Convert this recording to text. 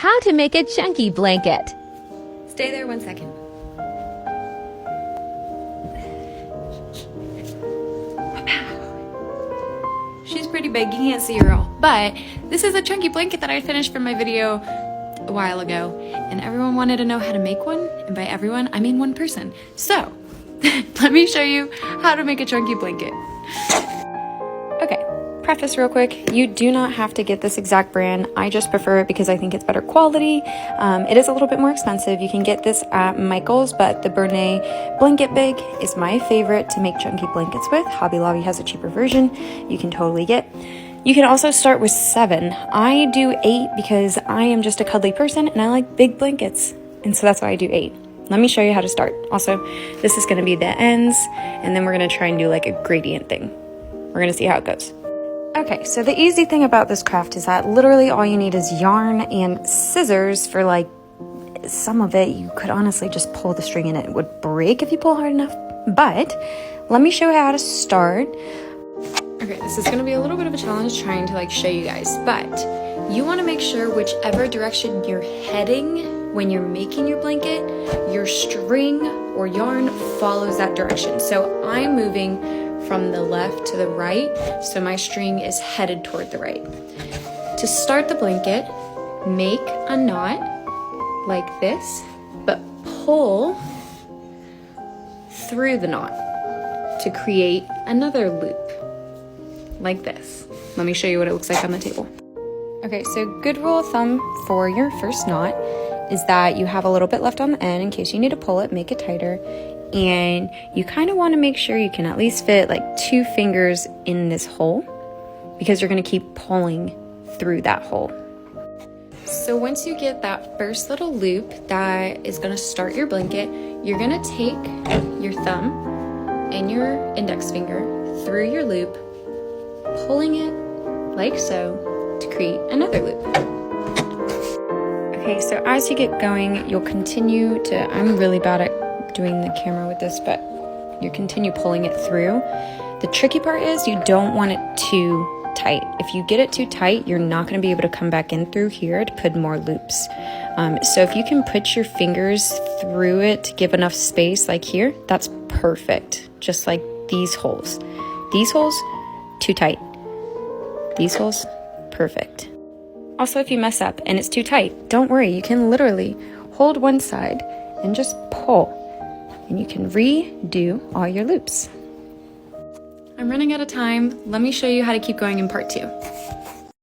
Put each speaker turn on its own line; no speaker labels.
How to make a chunky blanket.
Stay there 1 second. She's pretty big, you can't see her all. But this is a chunky blanket that I finished from my video a while ago. And everyone wanted to know how to make one. And by everyone, I mean one person. So, let me show you how to make a chunky blanket. Okay, preface real quick. You do not have to get this exact brand. I just prefer it because I think it's better quality. It is a little bit more expensive. You can get this at Michael's, but the Bernay Blanket Big is my favorite to make chunky blankets with. Hobby Lobby has a cheaper version you can totally get. You can also start with 7. I do 8 because I am just a cuddly person and I like big blankets. And so that's why I do 8. Let me show you how to start. Also, this is going to be the ends, and then we're going to try and do like a gradient thing. We're going to see how it goes. Okay, so the easy thing about this craft is that literally all you need is yarn and scissors. For like some of it, you could honestly just pull the string and it would break if you pull hard enough. But let me show you how to start. Okay, this is going to be a little bit of a challenge trying to like show you guys, but you want to make sure whichever direction you're heading when you're making your blanket, your string or yarn follows that direction. So I'm moving from the left to the right, so my string is headed toward the right. To start the blanket, make a knot like this, but pull through the knot to create another loop like this. Let me show you what it looks like on the table. Okay, so good rule of thumb for your first knot is that you have a little bit left on the end in case you need to pull it, make it tighter. And you kind of want to make sure you can at least fit like 2 fingers in this hole because you're going to keep pulling through that hole. So once you get that first little loop that is going to start your blanket, you're going to take your thumb and your index finger through your loop, pulling it like so to create another loop. Okay, so as you get going, you'll continue to, I'm really bad at doing the camera with this, but you continue pulling it through. The tricky part is you don't want it too tight. If you get it too tight, you're not going to be able to come back in through here to put more loops. So if you can put your fingers through it to give enough space like here, that's perfect. Just like these holes. These holes, too tight. These holes, perfect. Also, if you mess up and it's too tight, don't worry. You can literally hold one side and just pull, and you can redo all your loops. I'm running out of time. Let me show you how to keep going in part 2.